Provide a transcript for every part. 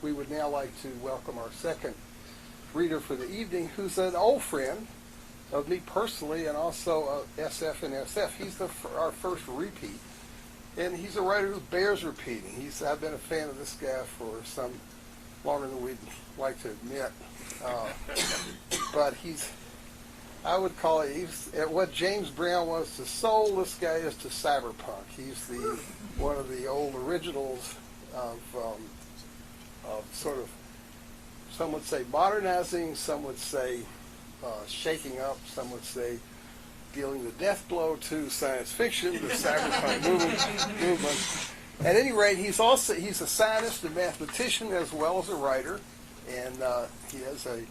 we would now like to welcome our second reader for the evening, who's an old friend of me personally and also SF and SF. He's our first repeat, and he's a writer who bears repeating. I've been a fan of this guy for some longer than we'd like to admit, but I would call it, what James Brown was to soul, this guy is to cyberpunk. He's one of the old originals of sort of, some would say modernizing, some would say shaking up, some would say dealing the death blow to science fiction, the cyberpunk movement. At any rate, he's a scientist and mathematician as well as a writer, and he has a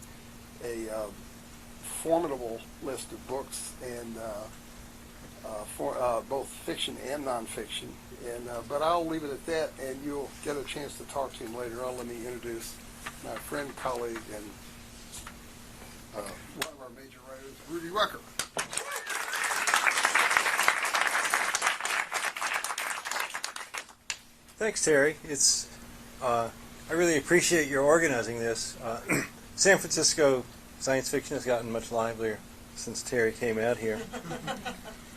formidable list of books, and for both fiction and nonfiction. And but I'll leave it at that, and you'll get a chance to talk to him later on. Let me introduce my friend, colleague, and one of our major writers, Rudy Rucker. Thanks, Terry. I really appreciate your organizing this. San Francisco science fiction has gotten much livelier since Terry came out here.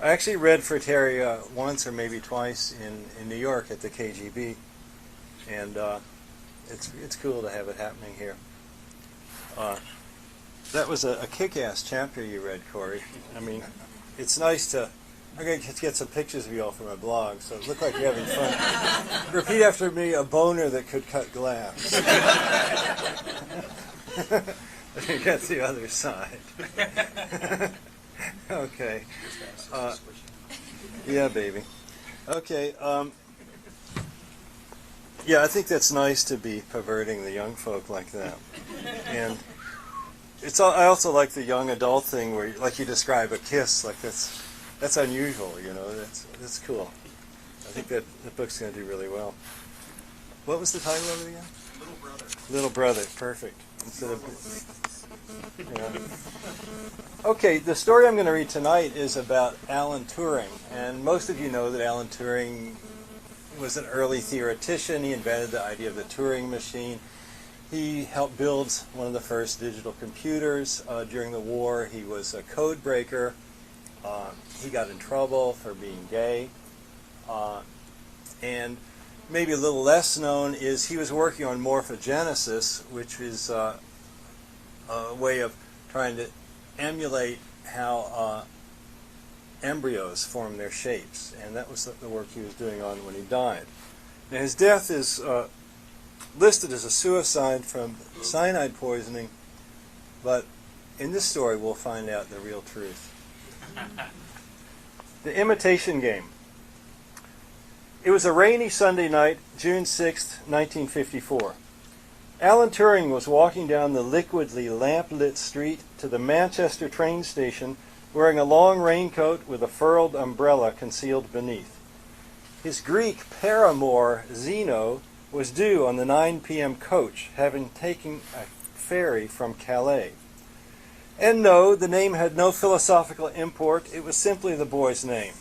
I actually read for Terry once or maybe twice in New York at the KGB, and it's cool to have it happening here. That was a kick-ass chapter you read, Corey. I mean, it's nice to... I'm going to get some pictures of you all for my blog, so it looked like you're having fun. Repeat after me, a boner that could cut glass. Get the other side. Okay. Yeah, baby. Okay. Yeah, I think that's nice to be perverting the young folk like that. And I also like the young adult thing where, like you describe, a kiss, like that's unusual, you know. That's cool. I think that the book's going to do really well. What was the title of it again? Little Brother. Little Brother, perfect. Instead of, Okay, the story I'm going to read tonight is about Alan Turing, and most of you know that Alan Turing was an early theoretician. He invented the idea of the Turing machine. He helped build one of the first digital computers during the war. He was a code breaker. He got in trouble for being gay. And maybe a little less known is he was working on morphogenesis, which is a way of trying to emulate how embryos form their shapes. And that was the work he was doing on when he died. Now, his death is listed as a suicide from cyanide poisoning, but in this story we'll find out the real truth. The Imitation Game. It was a rainy Sunday night, June 6, 1954. Alan Turing was walking down the liquidly lamp-lit street to the Manchester train station wearing a long raincoat with a furled umbrella concealed beneath. His Greek paramour, Zeno, was due on the 9 p.m. coach, having taken a ferry from Calais. And no, the name had no philosophical import. It was simply the boy's name.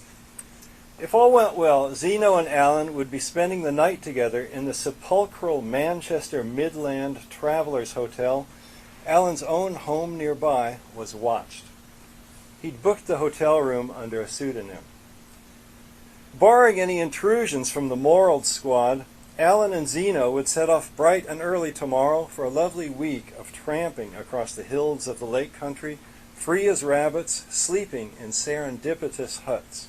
If all went well, Zeno and Alan would be spending the night together in the sepulchral Manchester Midland Travelers Hotel. Alan's own home nearby was watched. He'd booked the hotel room under a pseudonym. Barring any intrusions from the Morald squad, Alan and Zeno would set off bright and early tomorrow for a lovely week of tramping across the hills of the Lake Country, free as rabbits, sleeping in serendipitous huts.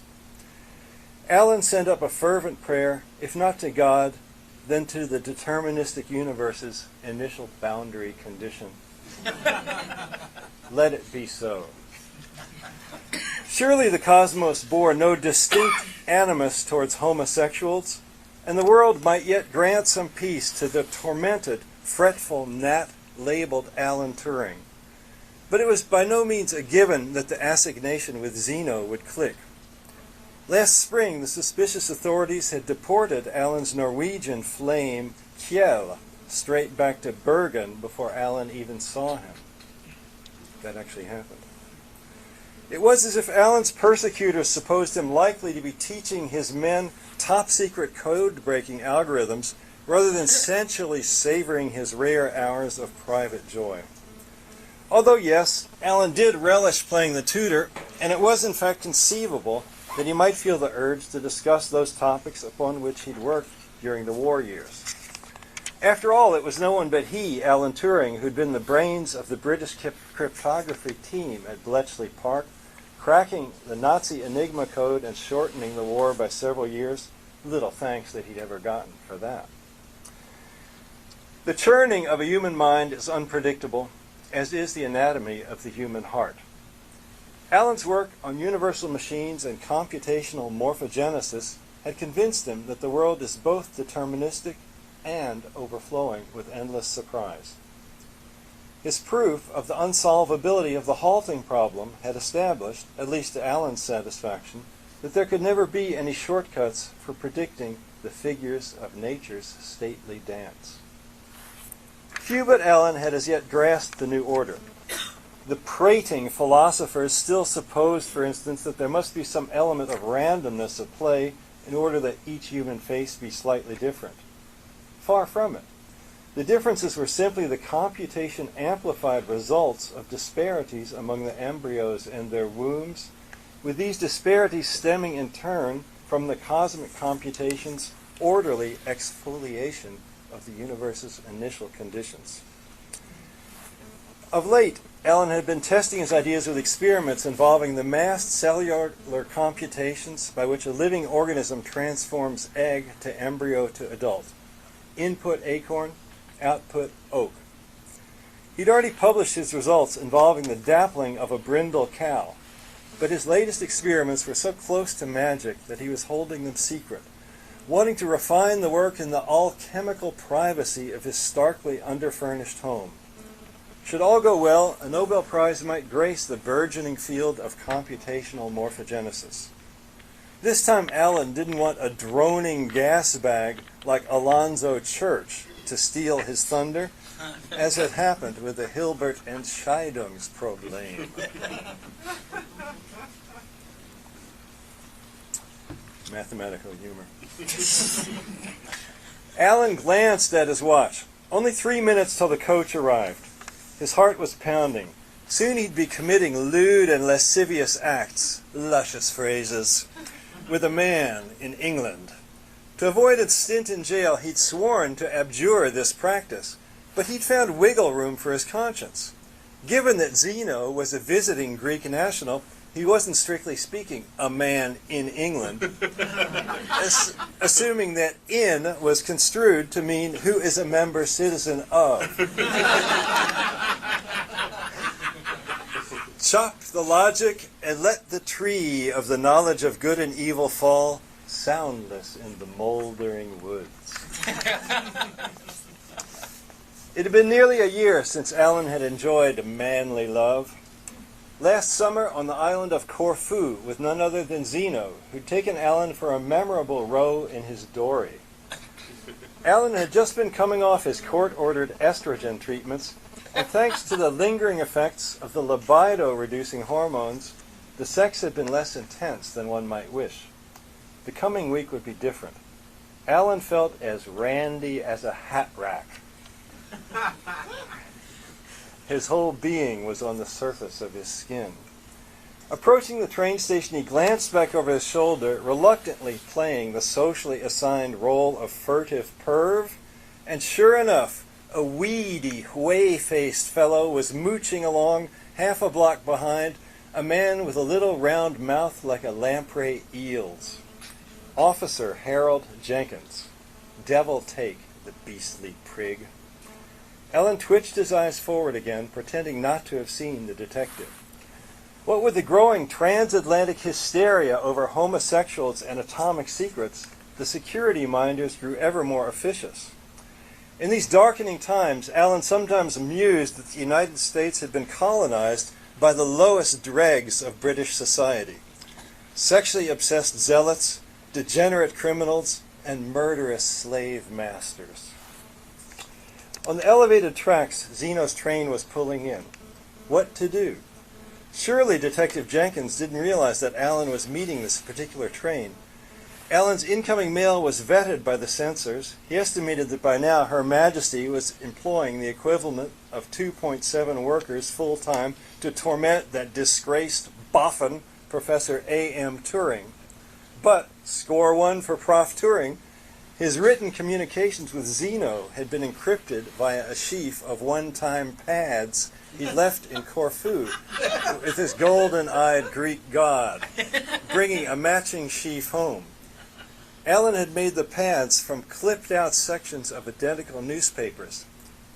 Alan sent up a fervent prayer, if not to God, then to the deterministic universe's initial boundary condition. Let it be so. Surely the cosmos bore no distinct animus towards homosexuals, and the world might yet grant some peace to the tormented, fretful gnat labeled Alan Turing. But it was by no means a given that the assignation with Zeno would click. Last spring, the suspicious authorities had deported Alan's Norwegian flame, Kjell, straight back to Bergen before Alan even saw him. That actually happened. It was as if Alan's persecutors supposed him likely to be teaching his men top-secret code-breaking algorithms rather than sensually savoring his rare hours of private joy. Although, yes, Alan did relish playing the tutor, and it was in fact conceivable that he might feel the urge to discuss those topics upon which he'd worked during the war years. After all, it was no one but he, Alan Turing, who'd been the brains of the British cryptography team at Bletchley Park, cracking the Nazi Enigma code and shortening the war by several years. Little thanks that he'd ever gotten for that. The churning of a human mind is unpredictable, as is the anatomy of the human heart. Alan's work on universal machines and computational morphogenesis had convinced him that the world is both deterministic and overflowing with endless surprise. His proof of the unsolvability of the halting problem had established, at least to Alan's satisfaction, that there could never be any shortcuts for predicting the figures of nature's stately dance. Few but Alan had as yet grasped the new order. The prating philosophers still supposed, for instance, that there must be some element of randomness at play in order that each human face be slightly different. Far from it. The differences were simply the computation-amplified results of disparities among the embryos and their wombs, with these disparities stemming in turn from the cosmic computation's orderly exfoliation of the universe's initial conditions. Of late, Alan had been testing his ideas with experiments involving the massed cellular computations by which a living organism transforms egg to embryo to adult. Input acorn, output oak. He'd already published his results involving the dappling of a brindle cow, but his latest experiments were so close to magic that he was holding them secret, wanting to refine the work in the alchemical privacy of his starkly underfurnished home. Should all go well, a Nobel Prize might grace the burgeoning field of computational morphogenesis. This time Alan didn't want a droning gas bag like Alonzo Church to steal his thunder, as had happened with the Hilbert and Scheidungsproblem. Mathematical humor. Alan glanced at his watch. Only 3 minutes till the coach arrived. His heart was pounding. Soon he'd be committing lewd and lascivious acts, luscious phrases, with a man in England. To avoid a stint in jail, he'd sworn to abjure this practice, but he'd found wiggle room for his conscience. Given that Zeno was a visiting Greek national, he wasn't strictly speaking a man in England, assuming that "in" was construed to mean who is a member citizen of. Chop the logic and let the tree of the knowledge of good and evil fall soundless in the moldering woods. It had been nearly a year since Alan had enjoyed manly love. Last summer on the island of Corfu with none other than Zeno, who'd taken Alan for a memorable row in his dory. Alan had just been coming off his court-ordered estrogen treatments, and thanks to the lingering effects of the libido-reducing hormones, the sex had been less intense than one might wish. The coming week would be different. Alan felt as randy as a hat rack. His whole being was on the surface of his skin. Approaching the train station, he glanced back over his shoulder, reluctantly playing the socially assigned role of furtive perv, and sure enough, a weedy, whey-faced fellow was mooching along half a block behind, a man with a little round mouth like a lamprey eel's. Officer Harold Jenkins. Devil take the beastly prig. Alan twitched his eyes forward again, pretending not to have seen the detective. What with the growing transatlantic hysteria over homosexuals and atomic secrets, the security minders grew ever more officious. In these darkening times, Alan sometimes mused that the United States had been colonized by the lowest dregs of British society. Sexually obsessed zealots, degenerate criminals, and murderous slave masters. On the elevated tracks, Zeno's train was pulling in. What to do? Surely Detective Jenkins didn't realize that Alan was meeting this particular train. Alan's incoming mail was vetted by the censors. He estimated that by now Her Majesty was employing the equivalent of 2.7 workers full-time to torment that disgraced boffin, Professor A.M. Turing. But, score one for Prof. Turing, his written communications with Zeno had been encrypted via a sheaf of one-time pads he left in Corfu with his golden-eyed Greek god, bringing a matching sheaf home. Alan had made the pads from clipped-out sections of identical newspapers.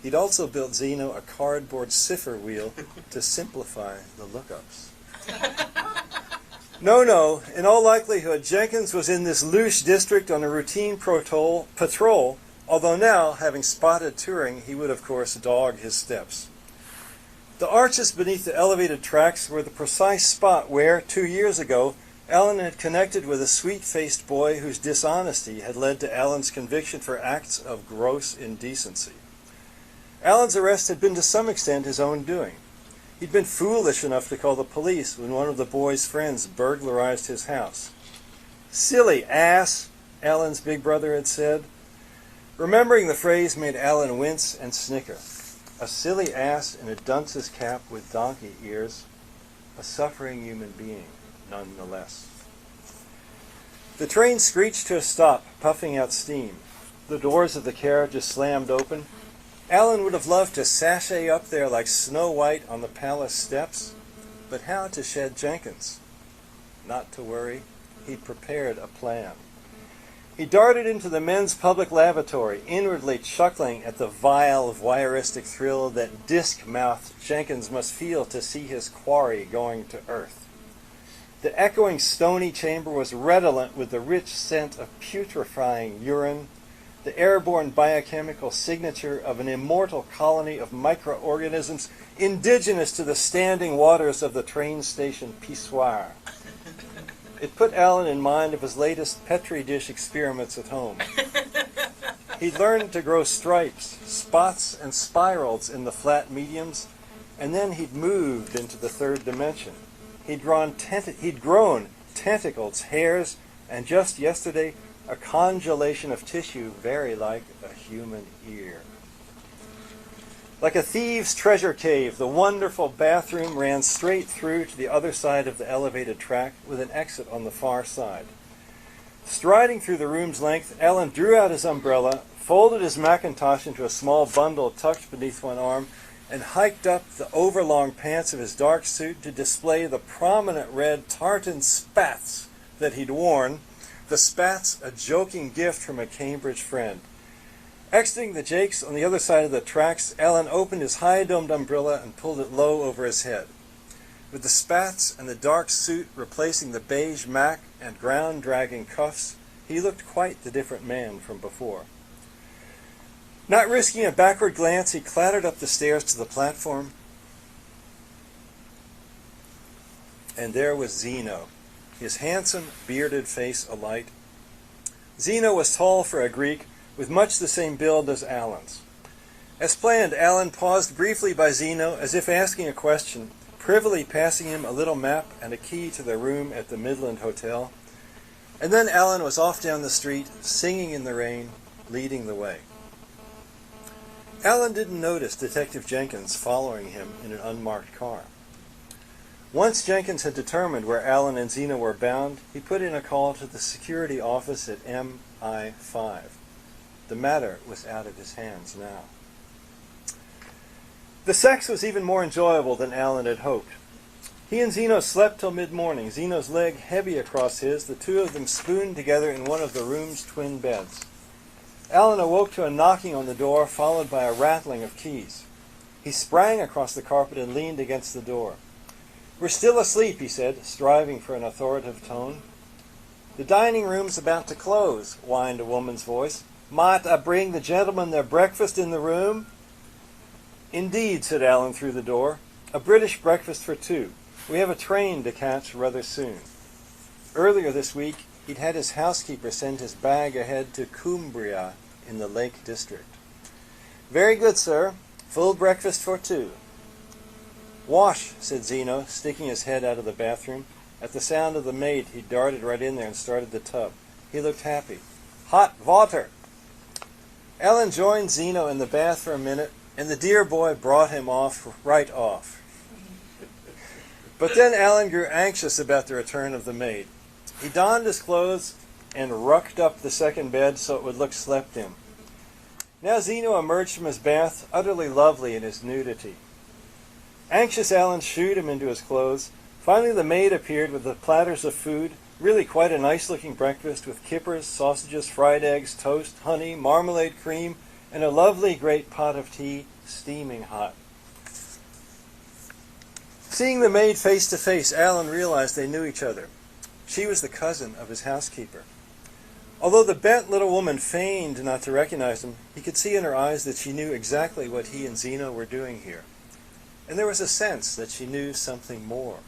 He'd also built Zeno a cardboard cipher wheel to simplify the lookups. No, in all likelihood, Jenkins was in this louche district on a routine patrol, although now, having spotted Turing, he would, of course, dog his steps. The arches beneath the elevated tracks were the precise spot where, 2 years ago, Alan had connected with a sweet-faced boy whose dishonesty had led to Alan's conviction for acts of gross indecency. Alan's arrest had been to some extent his own doing. He'd been foolish enough to call the police when one of the boy's friends burglarized his house. "Silly ass," Alan's big brother had said. Remembering the phrase made Alan wince and snicker. A silly ass in a dunce's cap with donkey ears. A suffering human being, nonetheless. The train screeched to a stop, puffing out steam. The doors of the carriages slammed open. Alan would have loved to sashay up there like Snow White on the palace steps, but how to shed Jenkins? Not to worry, he'd prepared a plan. He darted into the men's public lavatory, inwardly chuckling at the vile voyeuristic thrill that disc-mouthed Jenkins must feel to see his quarry going to earth. The echoing stony chamber was redolent with the rich scent of putrefying urine, the airborne biochemical signature of an immortal colony of microorganisms indigenous to the standing waters of the train station pissoir. It put Alan in mind of his latest Petri dish experiments at home. He'd learned to grow stripes, spots, and spirals in the flat mediums, and then he'd moved into the third dimension. He'd grown tentacles, hairs, and just yesterday, a congelation of tissue very like a human ear. Like a thieves' treasure cave, the wonderful bathroom ran straight through to the other side of the elevated track with an exit on the far side. Striding through the room's length, Alan drew out his umbrella, folded his Macintosh into a small bundle tucked beneath one arm, and hiked up the overlong pants of his dark suit to display the prominent red tartan spats that he'd worn, the spats a joking gift from a Cambridge friend. Exiting the Jakes on the other side of the tracks, Alan opened his high-domed umbrella and pulled it low over his head. With the spats and the dark suit replacing the beige mac and ground-dragging cuffs, he looked quite the different man from before. Not risking a backward glance, he clattered up the stairs to the platform, and there was Zeno, his handsome, bearded face alight. Zeno was tall for a Greek, with much the same build as Alan's. As planned, Alan paused briefly by Zeno as if asking a question, privily passing him a little map and a key to the room at the Midland Hotel. And then Alan was off down the street, singing in the rain, leading the way. Alan didn't notice Detective Jenkins following him in an unmarked car. Once Jenkins had determined where Alan and Zeno were bound, he put in a call to the security office at MI5. The matter was out of his hands now. The sex was even more enjoyable than Alan had hoped. He and Zeno slept till mid-morning, Zeno's leg heavy across his, the two of them spooned together in one of the room's twin beds. Alan awoke to a knocking on the door, followed by a rattling of keys. He sprang across the carpet and leaned against the door. "We're still asleep," he said, striving for an authoritative tone. "The dining room's about to close," whined a woman's voice. "Might I bring the gentlemen their breakfast in the room?" "Indeed," said Alan through the door. "A British breakfast for two. We have a train to catch rather soon." Earlier this week, he'd had his housekeeper send his bag ahead to Cumbria in the Lake District. "Very good, sir. Full breakfast for two." "Wash," said Zeno, sticking his head out of the bathroom. At the sound of the maid, he darted right in there and started the tub. He looked happy. Hot water! Alan joined Zeno in the bath for a minute, and the dear boy brought him right off. But then Alan grew anxious about the return of the maid. He donned his clothes and rucked up the second bed so it would look slept in. Now Zeno emerged from his bath, utterly lovely in his nudity. Anxious Alan shooed him into his clothes. Finally the maid appeared with the platters of food, really quite a nice-looking breakfast with kippers, sausages, fried eggs, toast, honey, marmalade, cream, and a lovely great pot of tea, steaming hot. Seeing the maid face to face, Alan realized they knew each other. She was the cousin of his housekeeper. Although the bent little woman feigned not to recognize him, he could see in her eyes that she knew exactly what he and Zeno were doing here. And there was a sense that she knew something more.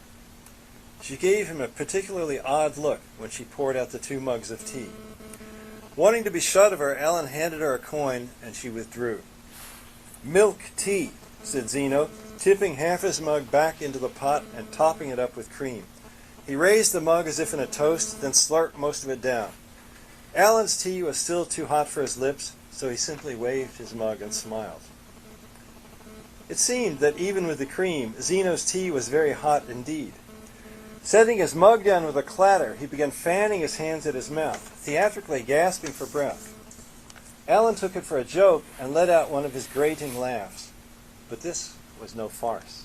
She gave him a particularly odd look when she poured out the 2 mugs of tea. Wanting to be shut of her, Alan handed her a coin, and she withdrew. "Milk tea," said Zeno, tipping half his mug back into the pot and topping it up with cream. He raised the mug as if in a toast, then slurped most of it down. Alan's tea was still too hot for his lips, so he simply waved his mug and smiled. It seemed that even with the cream, Zeno's tea was very hot indeed. Setting his mug down with a clatter, he began fanning his hands at his mouth, theatrically gasping for breath. Alan took it for a joke and let out one of his grating laughs. But this was no farce.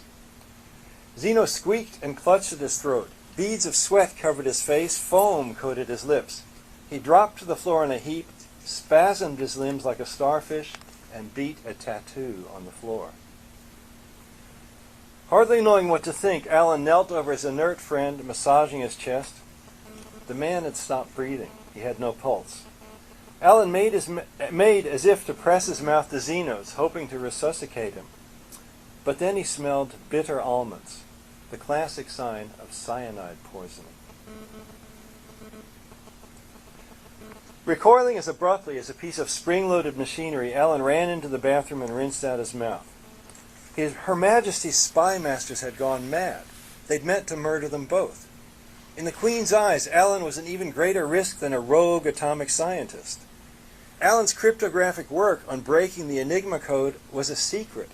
Zeno squeaked and clutched at his throat. Beads of sweat covered his face, foam coated his lips. He dropped to the floor in a heap, spasmed his limbs like a starfish, and beat a tattoo on the floor. Hardly knowing what to think, Alan knelt over his inert friend, massaging his chest. The man had stopped breathing. He had no pulse. Alan made as if to press his mouth to Zeno's, hoping to resuscitate him. But then he smelled bitter almonds, the classic sign of cyanide poisoning. Recoiling as abruptly as a piece of spring-loaded machinery, Alan ran into the bathroom and rinsed out his mouth. Her Majesty's spy masters had gone mad. They'd meant to murder them both. In the Queen's eyes, Alan was an even greater risk than a rogue atomic scientist. Alan's cryptographic work on breaking the Enigma code was a secret.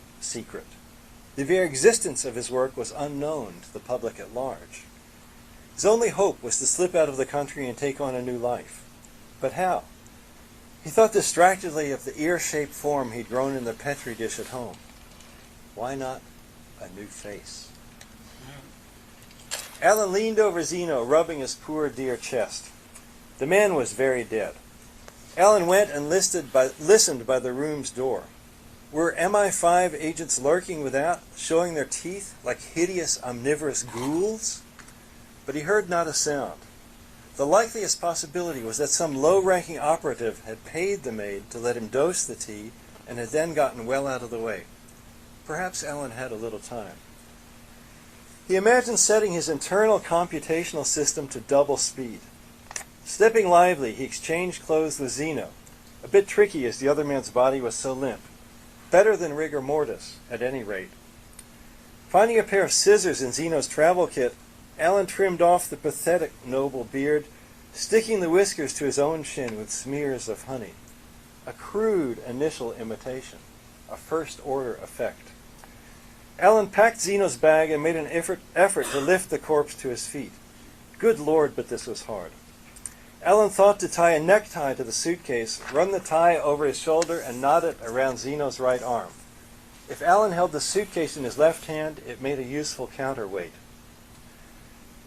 The very existence of his work was unknown to the public at large. His only hope was to slip out of the country and take on a new life. But how? He thought distractedly of the ear-shaped form he'd grown in the Petri dish at home. Why not a new face? Alan leaned over Zeno, rubbing his poor dear chest. The man was very dead. Alan went and listened by the room's door. Were MI5 agents lurking without, showing their teeth like hideous omnivorous ghouls? But he heard not a sound. The likeliest possibility was that some low-ranking operative had paid the maid to let him dose the tea and had then gotten well out of the way. Perhaps Alan had a little time. He imagined setting his internal computational system to double speed. Stepping lively, he exchanged clothes with Zeno, a bit tricky as the other man's body was so limp. Better than rigor mortis, at any rate. Finding a pair of scissors in Zeno's travel kit, Alan trimmed off the pathetic noble beard, sticking the whiskers to his own chin with smears of honey. A crude initial imitation, a first-order effect. Alan packed Zeno's bag and made an effort to lift the corpse to his feet. Good Lord, but this was hard. Alan thought to tie a necktie to the suitcase, run the tie over his shoulder, and knot it around Zeno's right arm. If Alan held the suitcase in his left hand, it made a useful counterweight.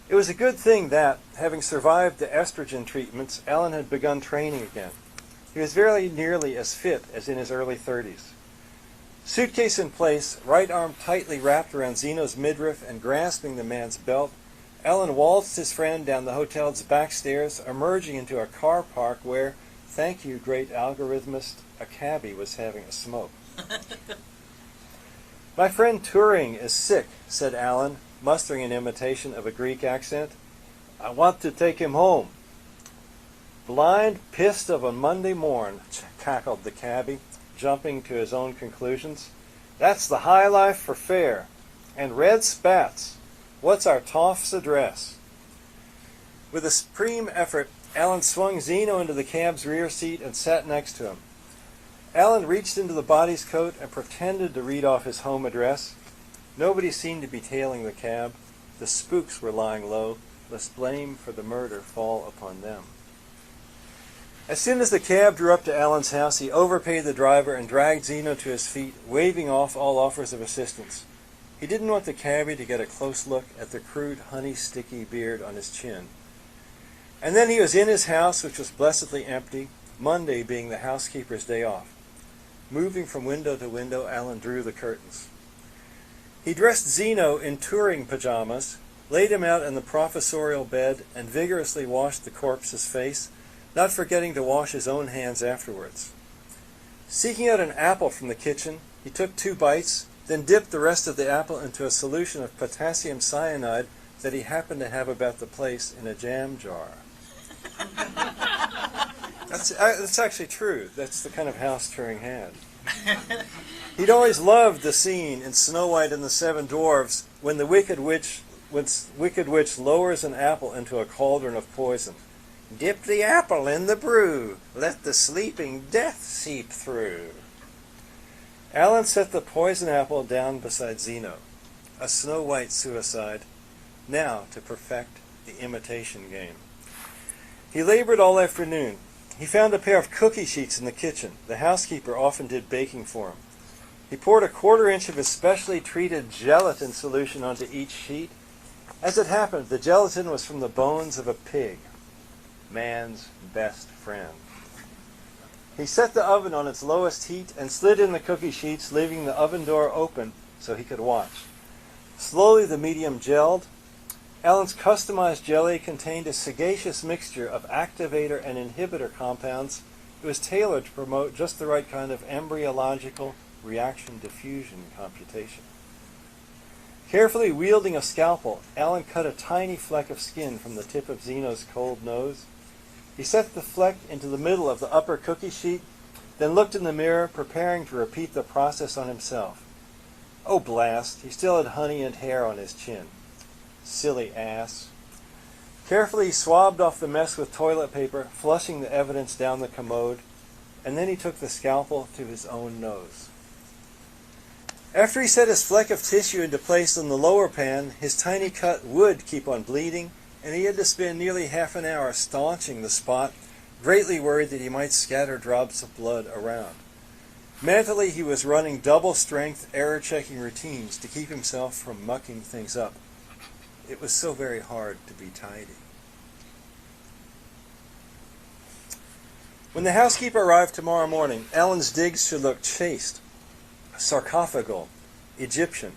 It was a good thing that, having survived the estrogen treatments, Alan had begun training again. He was very nearly as fit as in his early 30s. Suitcase in place, right arm tightly wrapped around Zeno's midriff and grasping the man's belt, Alan waltzed his friend down the hotel's back stairs, emerging into a car park where, thank you, great algorithmist, a cabbie was having a smoke. My friend Turing is sick, said Alan, mustering an imitation of a Greek accent. I want to take him home. Blind, pissed of a Monday morn, cackled the cabbie, jumping to his own conclusions. That's the high life for fair. And red spats. What's our toff's address? With a supreme effort, Alan swung Zeno into the cab's rear seat and sat next to him. Alan reached into the body's coat and pretended to read off his home address. Nobody seemed to be tailing the cab. The spooks were lying low, lest blame for the murder fall upon them. As soon as the cab drew up to Alan's house, he overpaid the driver and dragged Zeno to his feet, waving off all offers of assistance. He didn't want the cabbie to get a close look at the crude, honey-sticky beard on his chin. And then he was in his house, which was blessedly empty, Monday being the housekeeper's day off. Moving from window to window, Alan drew the curtains. He dressed Zeno in touring pajamas, laid him out in the professorial bed, and vigorously washed the corpse's face, not forgetting to wash his own hands afterwards. Seeking out an apple from the kitchen, he took 2 bites, then dipped the rest of the apple into a solution of potassium cyanide that he happened to have about the place in a jam jar. That's actually true. That's the kind of house Turing had. He'd always loved the scene in Snow White and the Seven Dwarfs when the wicked witch lowers an apple into a cauldron of poison. Dip the apple in the brew. Let the sleeping death seep through. Alan set the poison apple down beside Zeno. A Snow White suicide. Now to perfect the imitation game. He labored all afternoon. He found a pair of cookie sheets in the kitchen. The housekeeper often did baking for him. He poured a 1/4 inch of his specially treated gelatin solution onto each sheet. As it happened, the gelatin was from the bones of a pig, man's best friend. He set the oven on its lowest heat and slid in the cookie sheets, leaving the oven door open so he could watch. Slowly the medium gelled. Alan's customized jelly contained a sagacious mixture of activator and inhibitor compounds. It was tailored to promote just the right kind of embryological reaction diffusion computation. Carefully wielding a scalpel, Alan cut a tiny fleck of skin from the tip of Zeno's cold nose. He set the fleck into the middle of the upper cookie sheet, then looked in the mirror, preparing to repeat the process on himself. Oh blast, he still had honey and hair on his chin. Silly ass. Carefully he swabbed off the mess with toilet paper, flushing the evidence down the commode, and then he took the scalpel to his own nose. After he set his fleck of tissue into place in the lower pan, his tiny cut would keep on bleeding, and he had to spend nearly half an hour staunching the spot, greatly worried that he might scatter drops of blood around. Mentally, he was running double-strength, error-checking routines to keep himself from mucking things up. It was so very hard to be tidy. When the housekeeper arrived tomorrow morning, Alan's digs should look chaste, sarcophagal, Egyptian.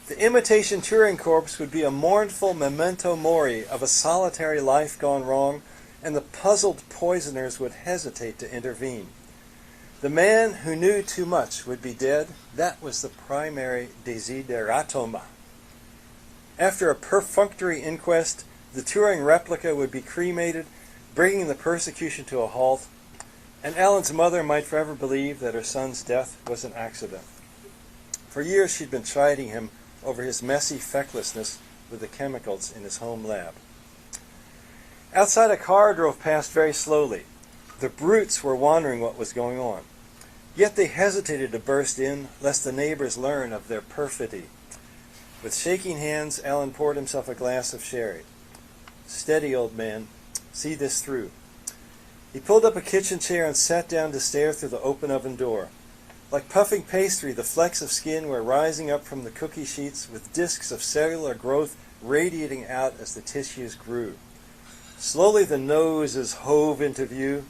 The imitation Turing corpse would be a mournful memento mori of a solitary life gone wrong, and the puzzled poisoners would hesitate to intervene. The man who knew too much would be dead. That was the primary desideratum. After a perfunctory inquest, the Turing replica would be cremated, bringing the persecution to a halt, and Alan's mother might forever believe that her son's death was an accident. For years she'd been chiding him over his messy fecklessness with the chemicals in his home lab. Outside, a car drove past very slowly. The brutes were wondering what was going on. Yet they hesitated to burst in, lest the neighbors learn of their perfidy. With shaking hands, Alan poured himself a glass of sherry. Steady, old man. See this through. He pulled up a kitchen chair and sat down to stare through the open oven door. Like puffing pastry, the flecks of skin were rising up from the cookie sheets with discs of cellular growth radiating out as the tissues grew. Slowly the noses hove into view,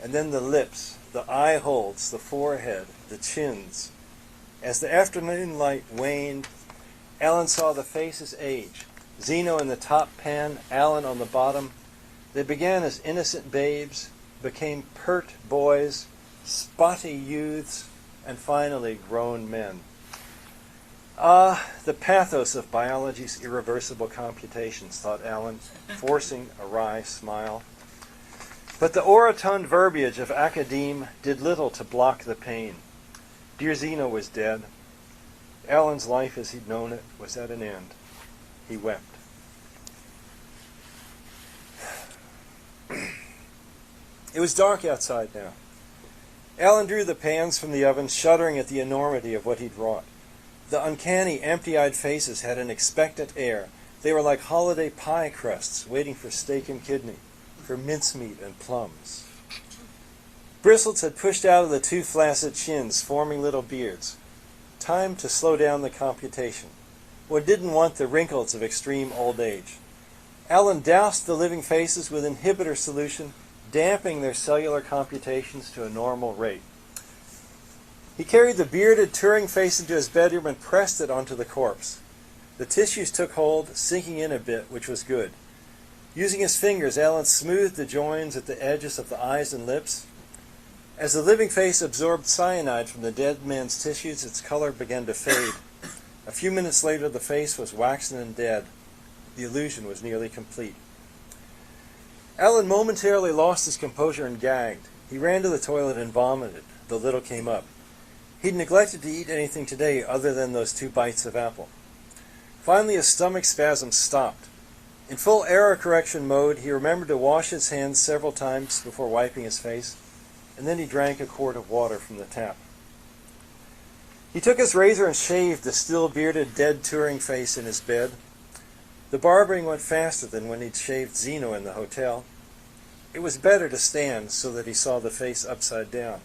and then the lips, the eye holes, the forehead, the chins. As the afternoon light waned, Alan saw the faces age. Zeno in the top pan, Alan on the bottom. They began as innocent babes, became pert boys, spotty youths, and finally grown men. Ah, the pathos of biology's irreversible computations, thought Alan, forcing a wry smile. But the orotund verbiage of academe did little to block the pain. Dear Zeno was dead. Alan's life as he'd known it was at an end. He wept. It was dark outside now. Alan drew the pans from the oven, shuddering at the enormity of what he'd wrought. The uncanny, empty-eyed faces had an expectant air. They were like holiday pie crusts waiting for steak and kidney, for mincemeat and plums. Bristles had pushed out of the two flaccid chins, forming little beards. Time to slow down the computation. One didn't want the wrinkles of extreme old age. Alan doused the living faces with inhibitor solution, damping their cellular computations to a normal rate. He carried the bearded Turing face into his bedroom and pressed it onto the corpse. The tissues took hold, sinking in a bit, which was good. Using his fingers, Alan smoothed the joins at the edges of the eyes and lips. As the living face absorbed cyanide from the dead man's tissues, its color began to fade. A few minutes later, the face was waxen and dead. The illusion was nearly complete. Alan momentarily lost his composure and gagged. He ran to the toilet and vomited. The little came up. He'd neglected to eat anything today other than those 2 bites of apple. Finally, his stomach spasm stopped. In full error correction mode, he remembered to wash his hands several times before wiping his face, and then he drank a quart of water from the tap. He took his razor and shaved the still bearded dead Turing face in his bed. The barbering went faster than when he'd shaved Zeno in the hotel. It was better to stand so that he saw the face upside down.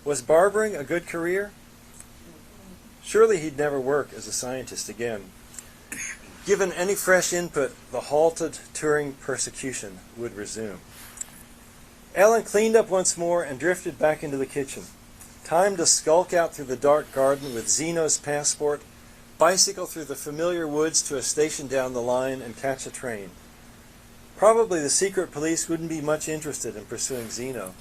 Was barbering a good career? Surely he'd never work as a scientist again. Given any fresh input, the halted Turing persecution would resume. Alan cleaned up once more and drifted back into the kitchen. Time to skulk out through the dark garden with Zeno's passport, bicycle through the familiar woods to a station down the line, and catch a train. Probably the secret police wouldn't be much interested in pursuing Zeno.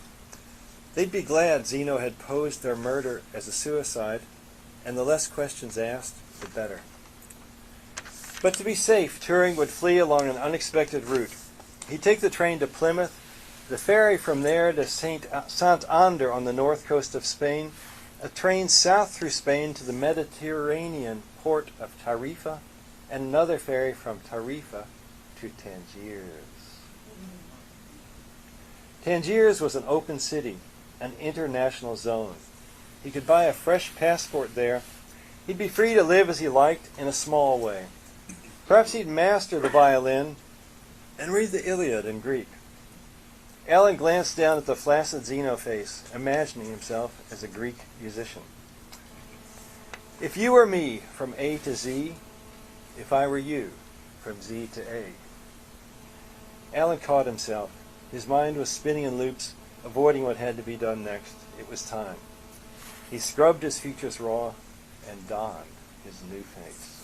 They'd be glad Zeno had posed their murder as a suicide, and the less questions asked, the better. But to be safe, Turing would flee along an unexpected route. He'd take the train to Plymouth, the ferry from there to Saint-Ander on the north coast of Spain, a train south through Spain to the Mediterranean port of Tarifa, and another ferry from Tarifa to Tangiers. Tangiers was an open city, an international zone. He could buy a fresh passport there. He'd be free to live as he liked in a small way. Perhaps he'd master the violin and read the Iliad in Greek. Alan glanced down at the flaccid Zeno face, imagining himself as a Greek musician. If you were me from A to Z, if I were you from Z to A. Alan caught himself. His mind was spinning in loops, avoiding what had to be done next. It was time. He scrubbed his features raw and donned his new face.